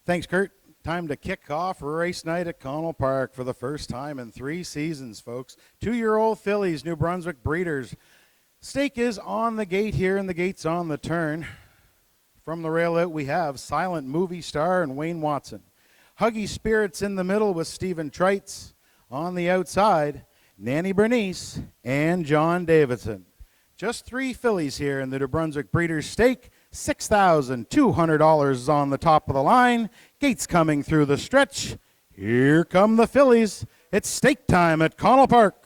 Thanks, Kurt. Time to kick off race night at Connell Park for the first time in 3 seasons, folks. 2-year-old fillies, New Brunswick breeders. Stake is on the gate here, and the gate's on the turn. From the rail out, we have Silent Movie Star and Wayne Watson. Huggy Spirits in the middle with Stephen Treitz. On the outside, Nanny Bernice and John Davidson. Just 3 fillies here in the New Brunswick Breeders' Stake. $6,200 is on the top of the line. Gates coming through the stretch. Here come the fillies. It's stake time at Connell Park.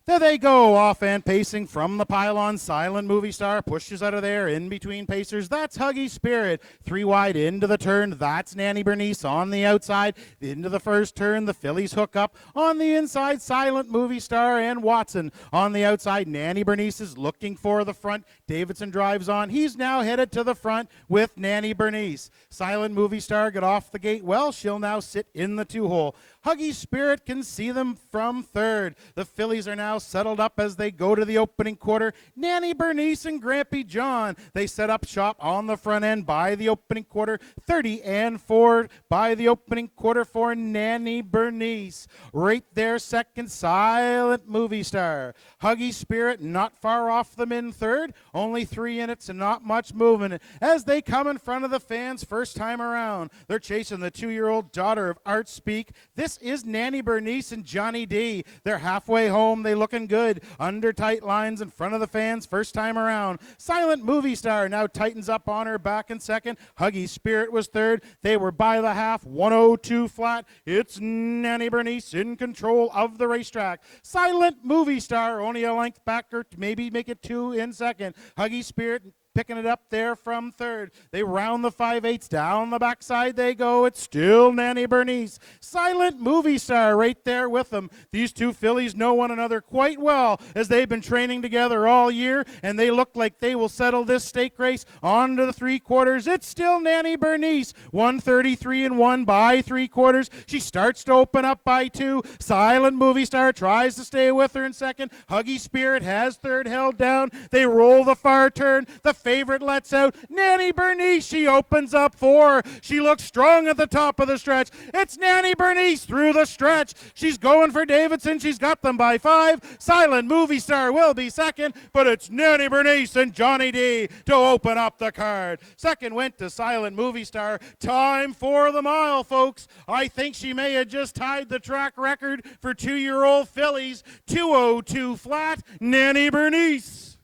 There they go, off and pacing from the pylon. Silent Movie Star pushes out of there in between pacers. That's Huggy Spirit. 3 wide into the turn. That's Nanny Bernice on the outside. Into the first turn, the fillies hook up. On the inside, Silent Movie Star and Watson. On the outside, Nanny Bernice is looking for the front. Davidson drives on. He's now headed to the front with Nanny Bernice. Silent Movie Star got off the gate well. She'll now sit in the 2-hole. Huggy Spirit can see them from third. The fillies are now settled up as they go to the opening quarter. Nanny Bernice and Grampy John, they set up shop on the front end by the opening quarter. 30 and 4 by the opening quarter for Nanny Bernice. Right there, second, Silent Movie Star. Huggy Spirit not far off them in third. Only 3 in it, so not much movement. As they come in front of the fans first time around, they're chasing the 2-year-old daughter of Art Speak. This is Nanny Bernice and Johnny D. They're halfway home. They looking good. Under tight lines in front of the fans first time around. Silent Movie Star now tightens up on her back in second. Huggy Spirit was third. They were by the half. 102 flat. It's Nanny Bernice in control of the racetrack. Silent Movie Star only a length back or maybe make it 2 in second. Huggy Spirit picking it up there from third. They round the 5/8 down the backside they go. It's still Nanny Bernice. Silent Movie Star right there with them. These 2 fillies know one another quite well as they've been training together all year, and they look like they will settle this stake race on to the 3/4. It's still Nanny Bernice. 133 and 1 by 3/4. She starts to open up by 2. Silent Movie Star tries to stay with her in second. Huggy Spirit has third held down. They roll the far turn. The favorite lets out. Nanny Bernice, she opens up 4. She looks strong at the top of the stretch. It's Nanny Bernice through the stretch. She's going for Davidson. She's got them by 5. Silent Movie Star will be second, but it's Nanny Bernice and Johnny D to open up the card. Second went to Silent Movie Star. Time for the mile, folks. I think she may have just tied the track record for 2-year-old fillies. 2:02 flat, Nanny Bernice.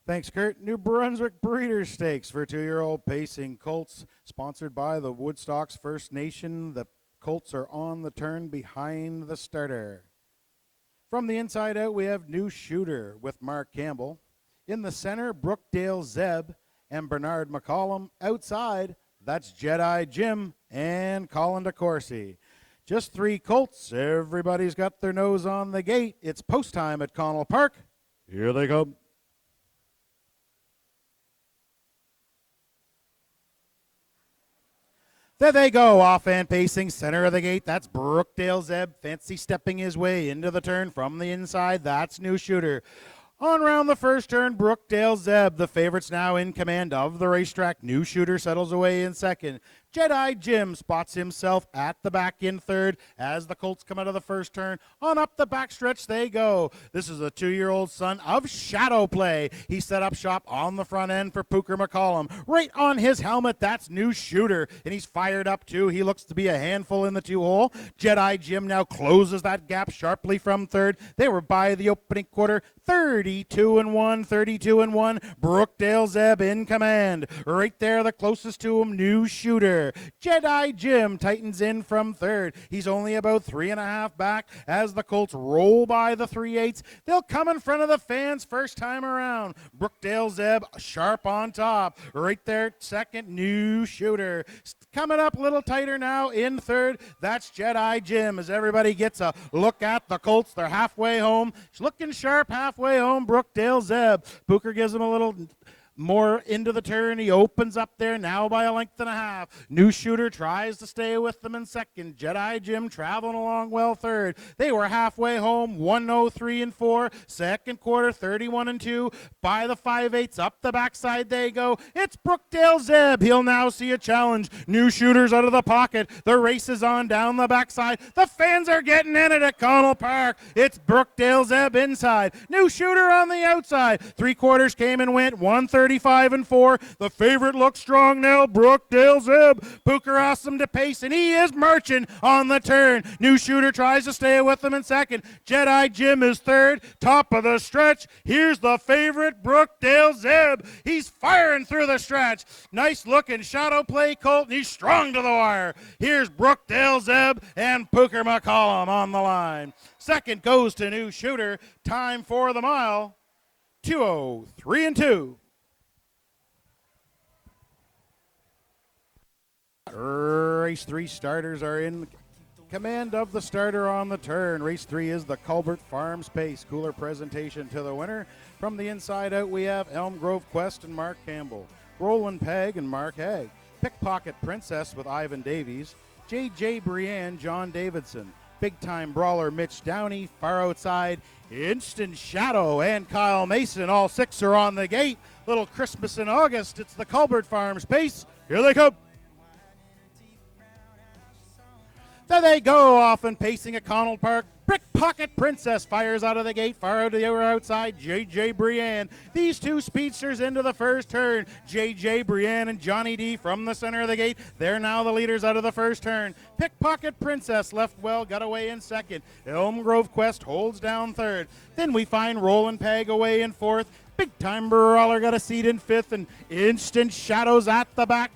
Thanks, Kurt. New Brunswick Breeders' Stakes for 2-year-old pacing colts, sponsored by the Woodstocks First Nation. The colts are on the turn behind the starter. From the inside out, we have New Shooter with Mark Campbell. In the center, Brookdale Zeb and Bernard McCollum. Outside, that's Jedi Jim and Colin DeCourcy. Just 3 colts. Everybody's got their nose on the gate. It's post time at Connell Park. Here they come. There they go, off and pacing, center of the gate. That's Brookdale Zeb, fancy stepping his way into the turn from the inside. That's New Shooter. On round the first turn, Brookdale Zeb, the favorites now in command of the racetrack. New Shooter settles away in second. Jedi Jim spots himself at the back in third as the colts come out of the first turn. On up the backstretch they go. This is a 2-year-old son of Shadow Play. He set up shop on the front end for Pooker McCollum. Right on his helmet, that's New Shooter, and he's fired up too. He looks to be a handful in the 2-hole. Jedi Jim now closes that gap sharply from third. They were by the opening quarter. 32 and 1, 32 and 1. Brookdale Zeb in command. Right there, the closest to him, New Shooter. Jedi Jim tightens in from third. He's only about 3.5 back as the Colts roll by the 3/8. They'll come in front of the fans first time around. Brookdale Zeb sharp on top. Right there, second, New Shooter. Coming up a little tighter now in third. That's Jedi Jim as everybody gets a look at the Colts. They're halfway home. Looking sharp halfway home, Brookdale Zeb. Booker gives him a little More into the turn. He opens up there now by a length and a half. New Shooter tries to stay with them in second. Jedi Jim traveling along well third. They were halfway home, 1:03 and 4. Second quarter, 31 and 2. By the 5/8 up the backside they go. It's Brookdale Zeb. He'll now see a challenge. New Shooters out of the pocket. The race is on down the backside. The fans are getting in it at Connell Park. It's Brookdale Zeb inside. New Shooter on the outside. 3 quarters came and went. 1:35 and 4. The favorite looks strong now. Brookdale Zeb. Pooker asks him to pace, and he is marching on the turn. New Shooter tries to stay with them in second. Jedi Jim is third. Top of the stretch. Here's the favorite, Brookdale Zeb. He's firing through the stretch. Nice looking shadow play colt, and he's strong to the wire. Here's Brookdale Zeb and Pooker McCollum on the line. Second goes to New Shooter. Time for the mile, 2:03 and 2. Race 3 starters are in command of the starter on the turn. Race 3 is the Culbert Farms pace. Cooler presentation to the winner. From the inside out, we have Elm Grove Quest and Mark Campbell. Roland Peg and Mark Haig. Pickpocket Princess with Ivan Davies. J.J. Brienne, John Davidson. Big Time Brawler Mitch Downey. Far outside, Instant Shadow and Kyle Mason. All 6 are on the gate. Little Christmas in August. It's the Culbert Farms pace. Here they come. There they go, off and pacing at Connell Park. Pickpocket Princess fires out of the gate, far out to the outside, J.J. Brienne. These two speedsters into the first turn. J.J. Brienne and Johnny D from the center of the gate. They're now the leaders out of the first turn. Pickpocket Princess left well, got away in second. Elm Grove Quest holds down third. Then we find Roland Peg away in fourth. Big Time Brawler got a seat in fifth, and Instant Shadows at the back.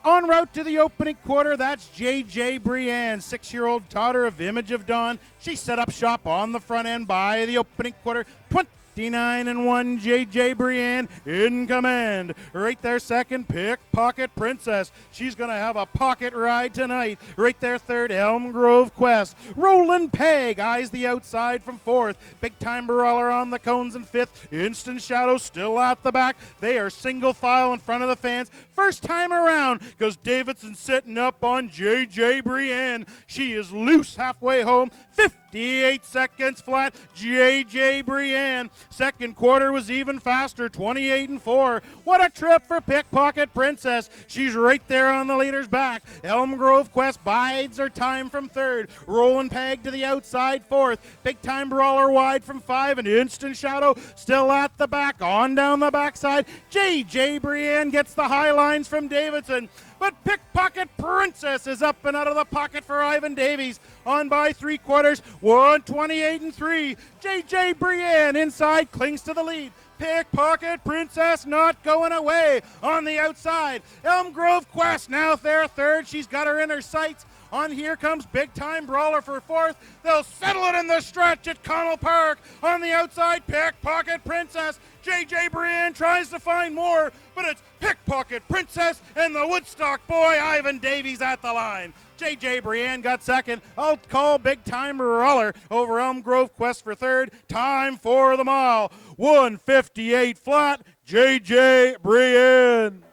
En route to the opening quarter, that's J.J. Brienne, 6-year-old daughter of Image of Dawn. She set up shop on the front end by the opening quarter. 29 and 1, J.J. Brienne in command. Right there second, Pickpocket Princess. She's going to have a pocket ride tonight. Right there third, Elm Grove Quest. Roland Peg eyes the outside from fourth. Big Time Brawler on the cones in fifth. Instant Shadow still at the back. They are single file in front of the fans. First time around, because Davidson sitting up on J.J. Brienne. She is loose halfway home. 58 seconds flat, J.J. Brienne. Second quarter was even faster, 28 and 4. What a trip for Pickpocket Princess. She's right there on the leader's back. Elm Grove Quest bides her time from third. Roland Peg to the outside fourth. Big Time Brawler wide from 5, and Instant Shadow still at the back. On down the backside, J.J. Brienne gets the high lines from Davidson. But Pickpocket Princess is up and out of the pocket for Ivan Davies. On by 3 quarters, 128 and 3. J.J. Brienne inside clings to the lead. Pickpocket Princess not going away on the outside. Elm Grove Quest now there third. She's got her in her sights. On here comes Big Time Brawler for fourth. They'll settle it in the stretch at Connell Park. On the outside, Pickpocket Princess. J.J. Brienne tries to find more, but it's Pickpocket Princess and the Woodstock boy, Ivan Davies, at the line. J.J. Brienne got second. I'll call Big Time Brawler over Elm Grove Quest for third. Time for the mile. 158 flat, J.J. Brienne.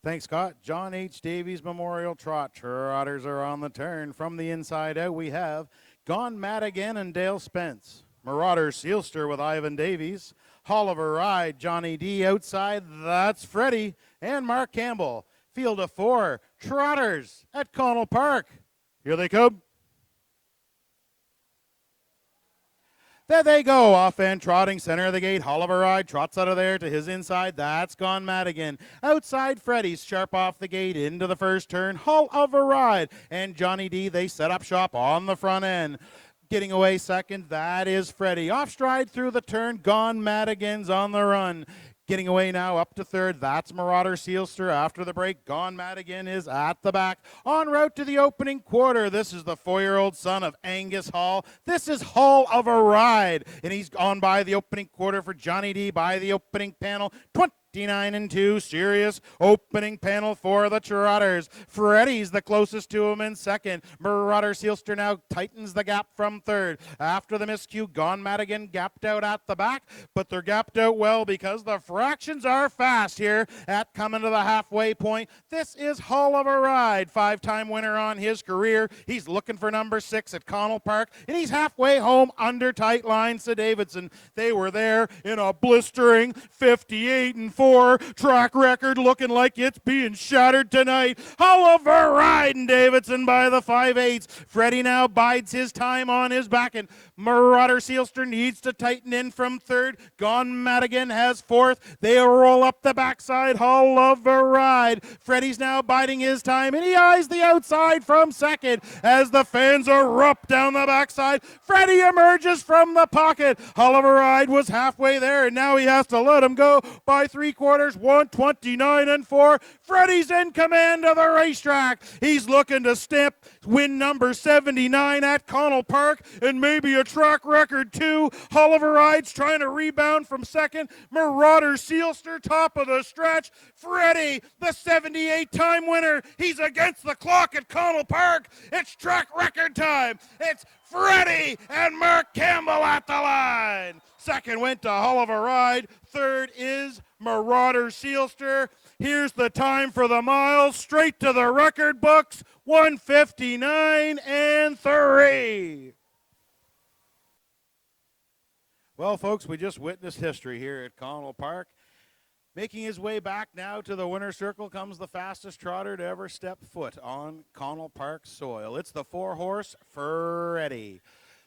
Thanks, Scott. John H. Davies Memorial Trot. Trotters are on the turn. From the inside out, we have Gone Mad Again and Dale Spence. Marauder Sealster with Ivan Davies. Hall of a Ride, Johnny D. Outside, that's Freddie. And Mark Campbell. Field of 4, Trotters at Connell Park. Here they come. There they go, off and trotting, center of the gate. Hall of a Ride trots out of there to his inside. That's Gone Mad Again. Outside, Freddie's sharp off the gate into the first turn. Hall of a Ride and Johnny D, they set up shop on the front end. Getting away second, that is Freddie. Off stride through the turn, Gone Mad Again's on the run. Getting away now up to third, that's Marauder Sealster. After the break, Gone Mad Again is at the back. En route to the opening quarter, this is the 4-year-old son of Angus Hall. This is Hall of a Ride, and he's on by the opening quarter for Johnny D by the opening panel. 29-2. Serious opening panel for the Trotters. Freddie's the closest to him in second. Marauder Sealster now tightens the gap from third. After the miscue, Gone Madigan gapped out at the back, but they're gapped out well because the fractions are fast here at coming to the halfway point. This is Hull of a Ride, 5-time winner on his career. He's looking for number 6 at Connell Park, and he's halfway home under tight lines to Davidson. They were there in a blistering 58-4 track record, looking like it's being shattered tonight. Hull of a Ride and Davidson by the 5/8. Freddie now bides his time on his back, and Marauder Sealster needs to tighten in from third. Gone Madigan has fourth. They roll up the backside. Hull of a Ride. Freddie's now biding his time, and he eyes the outside from second as the fans erupt down the backside. Freddie emerges from the pocket. Hull of a Ride was halfway there, and now he has to let him go by 3/4, 129-4. Freddie's in command of the racetrack. He's looking to stamp win number 79 at Connell Park, and maybe a track record too. Hull of a Ride's trying to rebound from second. Marauder Sealster top of the stretch. Freddie, the 78-time winner. He's against the clock at Connell Park. It's track record time. It's Freddie and Mark Campbell at the line. Second went to Hull of a Ride. Third is Marauder Sealster. Here's the time for the miles, straight to the record books, 1:59:3. Well, folks, we just witnessed history here at Connell Park. Making his way back now to the winner's circle comes the fastest trotter to ever step foot on Connell Park soil. It's the 4-horse Freddie.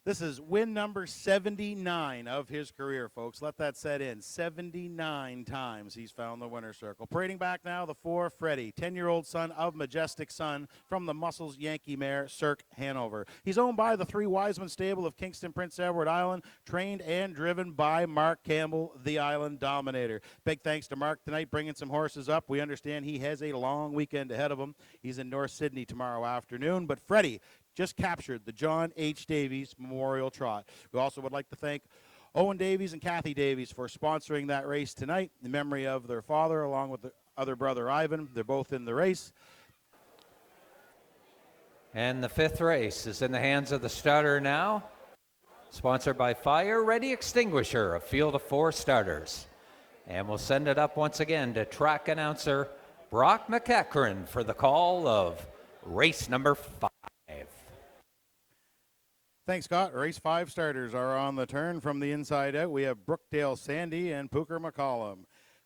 This is win number 79 of his career, folks. Let that set in. 79 times he's found the winner's circle. Parading back now, the 4, Freddie, 10-year-old son of Majestic Sun from the Muscles Yankee mare, Cirque Hanover. He's owned by the 3 Wiseman stable of Kingston, Prince Edward Island, trained and driven by Mark Campbell, the Island Dominator. Big thanks to Mark tonight, bringing some horses up. We understand he has a long weekend ahead of him. He's in North Sydney tomorrow afternoon, but Freddie just captured the John H. Davies Memorial Trot. We also would like to thank Owen Davies and Kathy Davies for sponsoring that race tonight in memory of their father along with their other brother Ivan. They're both in the race. And the 5th race is in the hands of the starter now. Sponsored by Fire Ready Extinguisher, a field of 4 starters. And we'll send it up once again to track announcer Brock McEachran for the call of race number 5. Thanks, Scott. Race 5 starters are on the turn from the inside out. We have Brookdale Sandy and Pooker McCollum.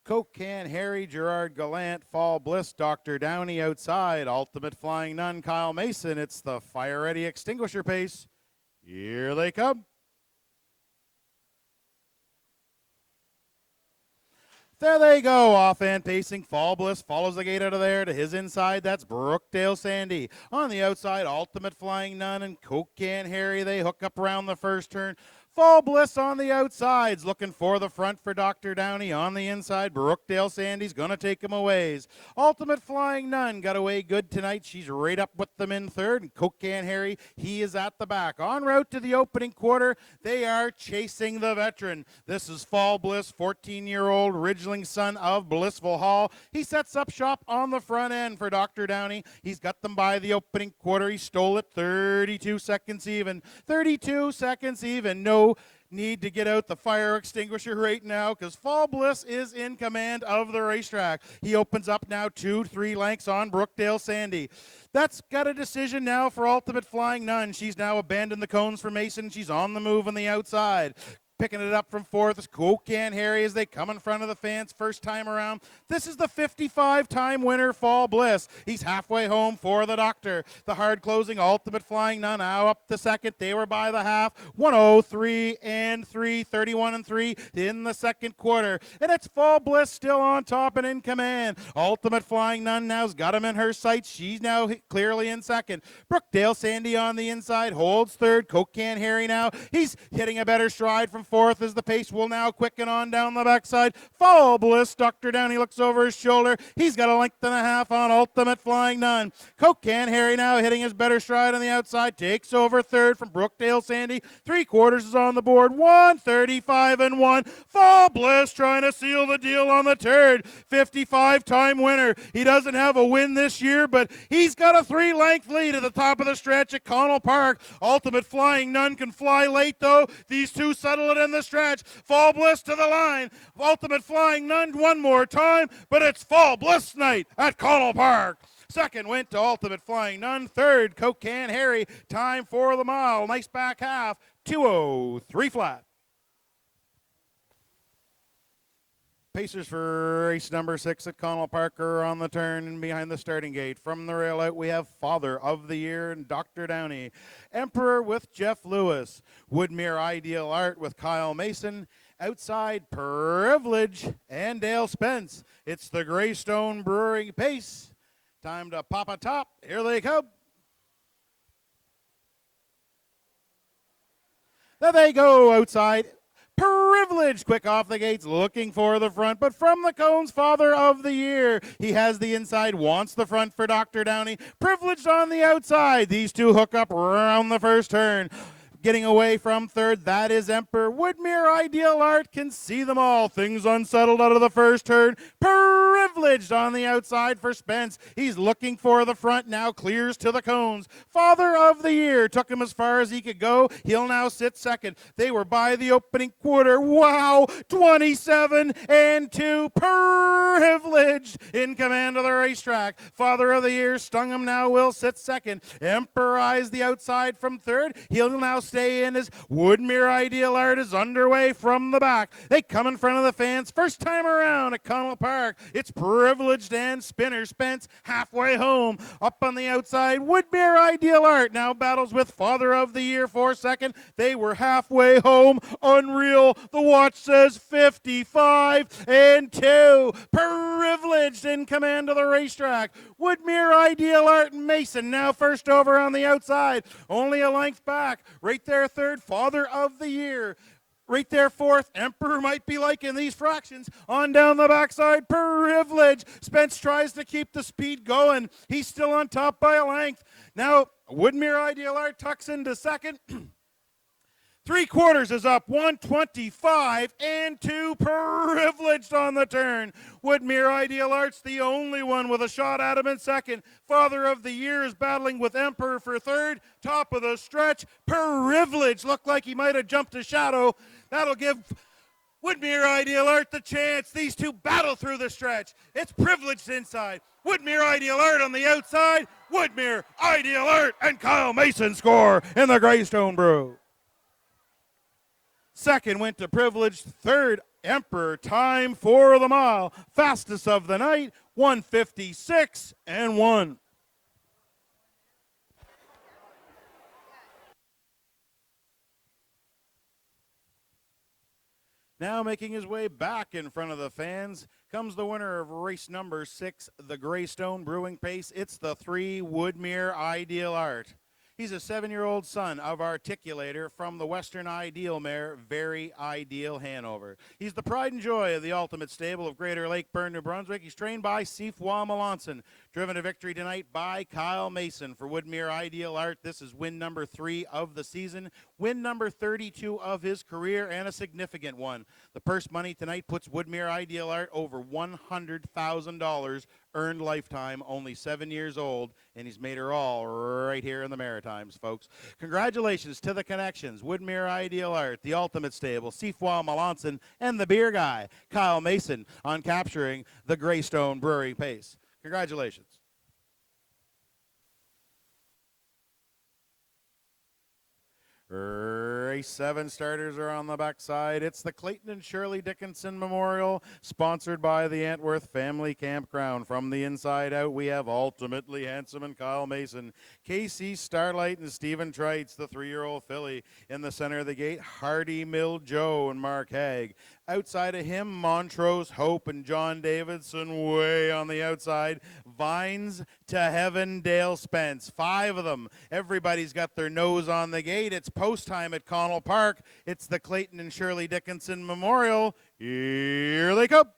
Coke Can Harry, Gerard Gallant, Fall Bliss, Dr. Downey outside. Ultimate Flying Nun, Kyle Mason. It's the Fire Ready Extinguisher pace. Here they come. There they go, off-hand pacing. Fall Bliss follows the gate out of there to his inside. That's Brookdale Sandy. On the outside, Ultimate Flying Nun and Coke Can Harry. They hook up around the first turn. Fall Bliss on the outsides, looking for the front for Dr. Downey. On the inside, Brookdale Sandy's going to take him a ways. Ultimate Flying Nun got away good tonight. She's right up with them in third. And Coke Can Harry, he is at the back. En route to the opening quarter, they are chasing the veteran. This is Fall Bliss, 14-year-old Ridgeling son of Blissful Hall. He sets up shop on the front end for Dr. Downey. He's got them by the opening quarter. He stole it 32 seconds even. 32 seconds even. No need to get out the fire extinguisher right now because Fall Bliss is in command of the racetrack. He opens up now 2-3 lengths on Brookdale Sandy. That's got a decision now for Ultimate Flying Nun. She's now abandoned the cones for Mason. She's on the move on the outside. Picking it up from fourth is Coke Can Harry as they come in front of the fans first time around. This is the 55-time winner, Fall Bliss. He's halfway home for the doctor. The hard closing Ultimate Flying Nun now up the second. They were by the half. 103-3, 31-3 in the second quarter. And it's Fall Bliss still on top and in command. Ultimate Flying Nun now's got him in her sights. She's now clearly in second. Brookdale Sandy on the inside holds third. Coke Can Harry now. He's hitting a better stride from fourth as the pace will now quicken on down the backside. Fall Bliss, Dr. Downey looks over his shoulder. He's got a length and a half on Ultimate Flying Nun. Coke Can Harry now hitting his better stride on the outside. Takes over third from Brookdale Sandy. 3/4 is on the board. 1:35-1. Fall Bliss trying to seal the deal on the turd. 55-time winner. He doesn't have a win this year, but he's got a 3-length lead at the top of the stretch at Connell Park. Ultimate Flying Nun can fly late, though. These two settle it in the stretch. Fall Bliss to the line. Ultimate Flying Nun one more time, but it's Fall Bliss night at Connell Park. Second went to Ultimate Flying Nun. Third, Coke Can Harry. Time for the mile. Nice back half. 2:03 flat. Pacers for race number 6 at Connell Park are on the turn and behind the starting gate. From the rail out, we have Father of the Year and Dr. Downey. Emperor with Jeff Lewis. Woodmere Ideal Art with Kyle Mason. Outside, Privilege and Dale Spence. It's the Greystone Brewery pace. Time to pop a top. Here they come. There they go outside. Privilege quick off the gates, looking for the front, but from the cones, Father of the Year. He has the inside, wants the front for Dr. Downey. Privileged on the outside. These two hook up around the first turn. Getting away from third, that is Emperor. Woodmere Ideal Art can see them all. Things unsettled out of the first turn. Privileged on the outside for Spence. He's looking for the front, now clears to the cones. Father of the Year took him as far as he could go. He'll now sit second. They were by the opening quarter. Wow, 27-2. Privileged in command of the racetrack. Father of the Year stung him, now will sit second. Emperor eyes the outside from third. He'll now stay in as Woodmere Ideal Art is underway from the back. They come in front of the fans first time around at Connell Park. It's Privileged and Spinner Spence halfway home. Up on the outside, Woodmere Ideal Art now battles with Father of the Year for second. They were halfway home. Unreal. The watch says 55-2. Privileged in command of the racetrack. Woodmere Ideal Art and Mason now first over on the outside. Only a length back. Right there, third, Father of the Year. Right there, fourth, Emperor might be liking these fractions. On down the backside, Privilege. Spence tries to keep the speed going. He's still on top by a length. Now, Woodmere Ideal Art tucks into second. 3/4 is up, 125-2. Privileged on the turn. Woodmere Ideal Art's the only one with a shot at him in second. Father of the Year is battling with Emperor for third. Top of the stretch, Privilege looked like he might have jumped a shadow. That'll give Woodmere Ideal Art the chance. These two battle through the stretch. It's Privileged inside. Woodmere Ideal Art on the outside. Woodmere Ideal Art and Kyle Mason score in the Greystone Brew. Second went to Privilege. Third, Emperor. Time for the mile. Fastest of the night, 1:56-1. Now making his way back in front of the fans comes the winner of race number 6, the Greystone Brewing Pace. It's the 3 Woodmere Ideal Art. He's a 7-year-old son of Articulator from the Western Ideal mare, Very Ideal Hanover. He's the pride and joy of the Ultimate Stable of Greater Lakeburn, New Brunswick. He's trained by Sifwa Melanson. Driven to victory tonight by Kyle Mason for Woodmere Ideal Art. This is win number 3 of the season, win number 32 of his career, and a significant one. The purse money tonight puts Woodmere Ideal Art over $100,000 earned lifetime, only 7 years old, and he's made her all right here in the Maritimes, folks. Congratulations to the connections, Woodmere Ideal Art, the Ultimate Stable, Sifwa Melanson, and the beer guy, Kyle Mason, on capturing the Greystone Brewery Pace. Congratulations. Race 7 starters are on the backside. It's the Clayton and Shirley Dickinson Memorial, sponsored by the Antwerth Family Campground. From the inside out, we have Ultimately Handsome and Kyle Mason, Casey Starlight and Stephen Trites, the 3-year-old filly. In the center of the gate, Hardy Mill Joe and Mark Haig. Outside of him, Montrose Hope and John Davidson way on the outside. Vines to Heaven, Dale Spence. 5 of them. Everybody's got their nose on the gate. It's post time at Connell Park. It's the Clayton and Shirley Dickinson Memorial. Here they come.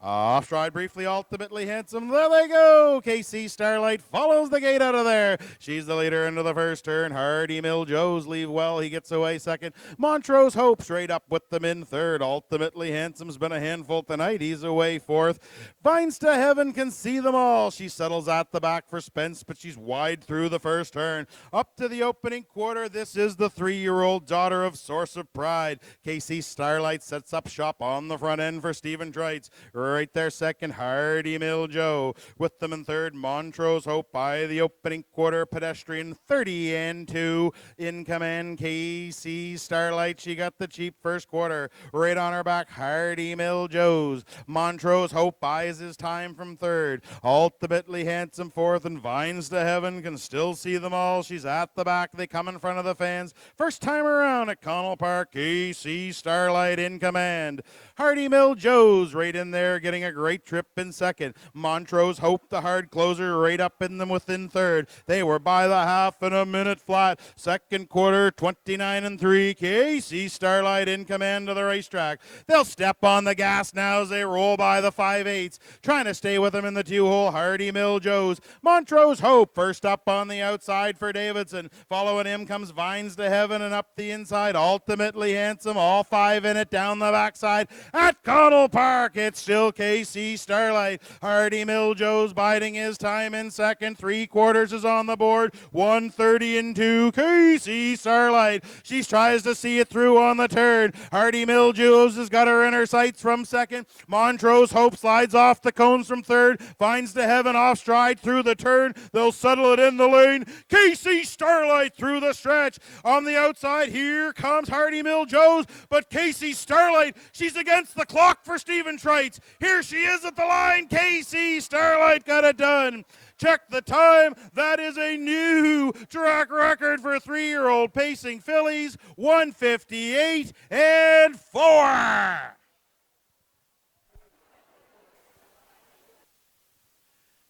Off stride briefly, ultimately handsome. There they go. KC Starlight follows the gate out of there. She's the leader into the first turn. Hardy Mill Joe's leave well. He gets away second. Montrose Hope straight up with them in third. Ultimately handsome's been a handful tonight. He's away fourth. Vines to Heaven can see them all. She settles at the back for Spence, but she's wide through the first turn. Up to the opening quarter. This is the 3-year-old daughter of Source of Pride. KC Starlight sets up shop on the front end for Stephen Trites. Right there second, Hardy Mill Joe. With them in third, Montrose Hope by the opening quarter. Pedestrian 30-2. In command, KC Starlight. She got the cheap first quarter. Right on her back, Hardy Mill Joe's. Montrose Hope buys his time from third. Ultimately handsome fourth, and Vines to Heaven can still see them all. She's at the back. They come in front of the fans. First time around at Connell Park, KC Starlight in command. Hardy Mill Joe's right in there, getting a great trip in second. Montrose Hope, the hard closer, right up in them within third. They were by the half in a minute flat. Second quarter, 29-3. KC Starlight in command of the racetrack. They'll step on the gas now as they roll by the 5/8. Trying to stay with them in the 2-hole, Hardy Mill Joe's. Montrose Hope first up on the outside for Davidson. Following him comes Vines to Heaven, and up the inside, Ultimately Handsome. All 5 in it down the backside. At Connell Park, it's still KC Starlight. Hardy Mill Joe's biding his time in second. 3/4 is on the board. 1:30-2. KC Starlight. She tries to see it through on the turn. Hardy Mill Joe's has got her in her sights from second. Montrose Hope slides off the cones from third. Vines to Heaven off stride through the turn. They'll settle it in the lane. KC Starlight through the stretch. On the outside, here comes Hardy Mill Joe's, but KC Starlight, she's against the clock for Stephen Trites. Here she is at the line. KC Starlight got it done. Check the time. That is a new track record for 3-year-old pacing fillies. 1:58-4.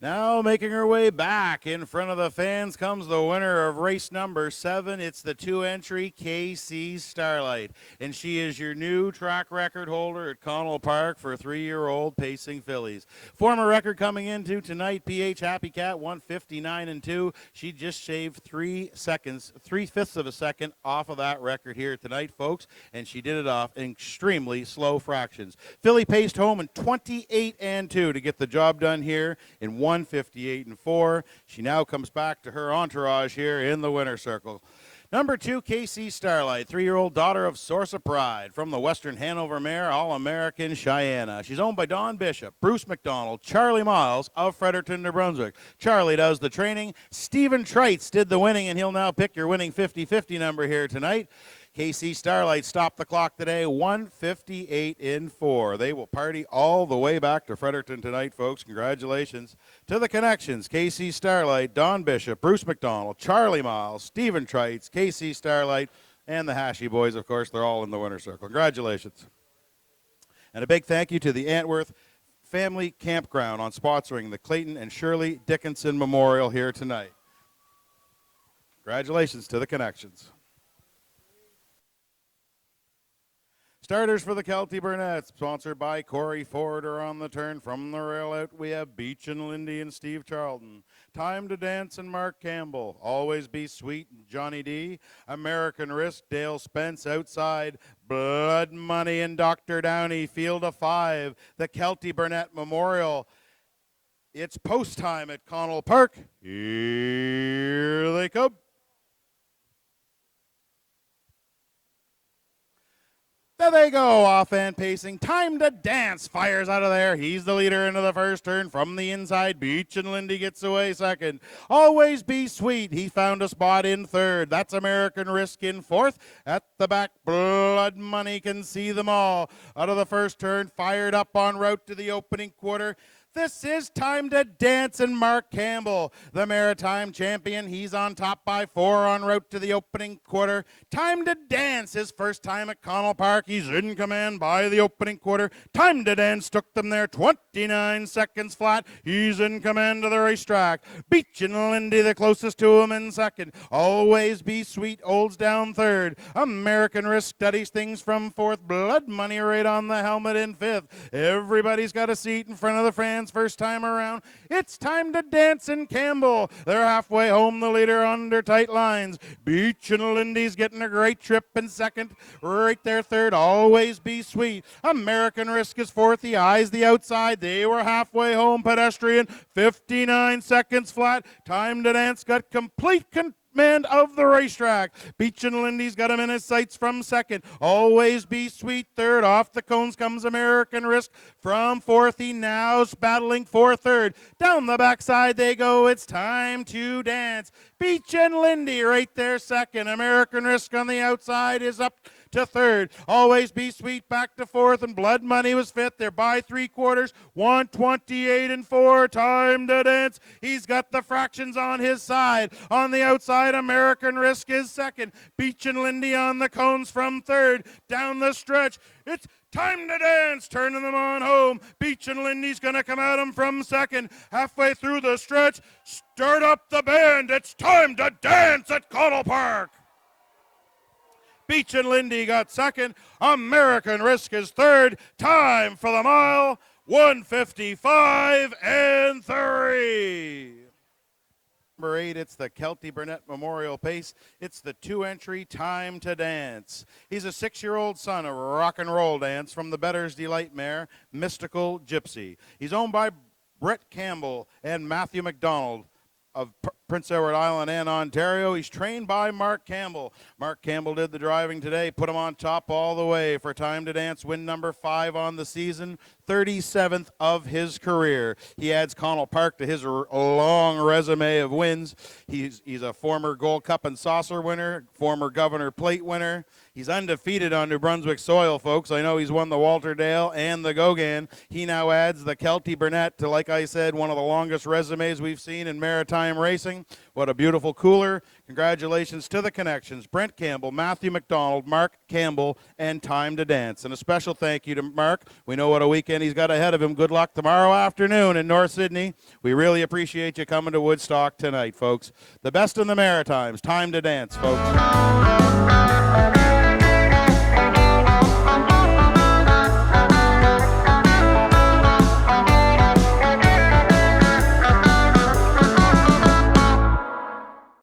Now making her way back in front of the fans comes the winner of race number 7. It's the 2-entry KC Starlight. And she is your new track record holder at Connell Park for 3-year-old pacing fillies. Former record coming into tonight, PH Happy Cat, 1:59-2. She just shaved 3 seconds, 3/5 of a second off of that record here tonight, folks. And she did it off in extremely slow fractions. Filly paced home in 28-2 to get the job done here in 1:58-4. She now comes back to her entourage here in the winner's circle. Number 2, KC Starlight, 3-year-old daughter of Source of Pride from the Western Hanover mare, All-American Cheyenne. She's owned by Don Bishop, Bruce McDonald, Charlie Miles of Fredericton, New Brunswick. Charlie does the training. Stephen Trites did the winning, and he'll now pick your winning 50-50 number here tonight. KC Starlight stopped the clock today, 1:58-4. They will party all the way back to Fredericton tonight, folks. Congratulations to the connections. KC Starlight, Don Bishop, Bruce McDonald, Charlie Miles, Stephen Trites, KC Starlight, and the Hashy boys, of course. They're all in the winner's circle. Congratulations. And a big thank you to the Antwerth Family Campground on sponsoring the Clayton and Shirley Dickinson Memorial here tonight. Congratulations to the connections. Starters for the Kelty Burnett, sponsored by Corey Ford, are on the turn. From the rail out, we have Beach and Lindy and Steve Charlton. Time to Dance and Mark Campbell. Always Be Sweet and Johnny D. American Risk, Dale Spence outside. Blood Money and Dr. Downey. Field of 5. The Kelty Burnett Memorial. It's post time at Connell Park. Here they come. There they go, off-hand pacing. Time to Dance fires out of there. He's the leader into the first turn. From the inside, Beach and Lindy gets away second. Always Be Sweet. He found a spot in third. That's American Risk in fourth. At the back, Blood Money can see them all. Out of the first turn, fired up en route to the opening quarter. This is Time to Dance, and Mark Campbell, the Maritime champion. He's on top by 4 en route to the opening quarter. Time to Dance, his first time at Connell Park. He's in command by the opening quarter. Time to Dance took them there 29 seconds flat. He's in command of the racetrack. Beach and Lindy, the closest to him in second. Always Be Sweet holds down third. American Risk studies things from fourth. Blood Money right on the helmet in fifth. Everybody's got a seat in front of the fans first time around. It's Time to Dance in Campbell. They're halfway home, the leader under tight lines. Beach and Lindy's getting a great trip in second. Right there third, Always Be Sweet. American Risk is fourth. He eyes the outside. They were halfway home. Pedestrian, 59 seconds flat. Time to Dance got complete command of the racetrack. Beach and Lindy's got him in his sights from second. Always Be Sweet third. Off the cones comes American Risk from fourth. He now's battling for third. Down the backside they go. It's Time to Dance. Beach and Lindy right there second. American Risk on the outside is up to third. Always Be Sweet back to fourth, and Blood Money was fifth. They're by 3/4, 1:28 and 4. Time to Dance. He's got the fractions on his side. On the outside, American Risk is second. Beach and Lindy on the cones from third. Down the stretch, it's Time to Dance, turning them on home. Beach and Lindy's going to come at him from second. Halfway through the stretch, start up the band. It's Time to Dance at Connell Park. Beach and Lindy got second. American Risk is third. Time for the mile, 1:55 and 3. Number 8, it's the Kelty Burnett Memorial Pace. It's the 2-entry Time to Dance. He's a 6-year-old son of rock and roll dance from the Better's Delight mare, Mystical Gypsy. He's owned by Brett Campbell and Matthew McDonald of Prince Edward Island and Ontario. He's trained by Mark Campbell. Mark Campbell did the driving today, put him on top all the way for Time to Dance, win number 5 on the season, 37th of his career. He adds Connell Park to his long resume of wins. He's a former Gold Cup and Saucer winner, former Governor Plate winner. He's undefeated on New Brunswick soil, folks. I know he's won the Walter Dale and the Gogan. He now adds the Kelty Burnett to, like I said, one of the longest resumes we've seen in maritime racing. What a beautiful cooler. Congratulations to the connections. Brent Campbell, Matthew McDonald, Mark Campbell, and Time to Dance. And a special thank you to Mark. We know what a weekend he's got ahead of him. Good luck tomorrow afternoon in North Sydney. We really appreciate you coming to Woodstock tonight, folks. The best in the Maritimes. Time to Dance, folks.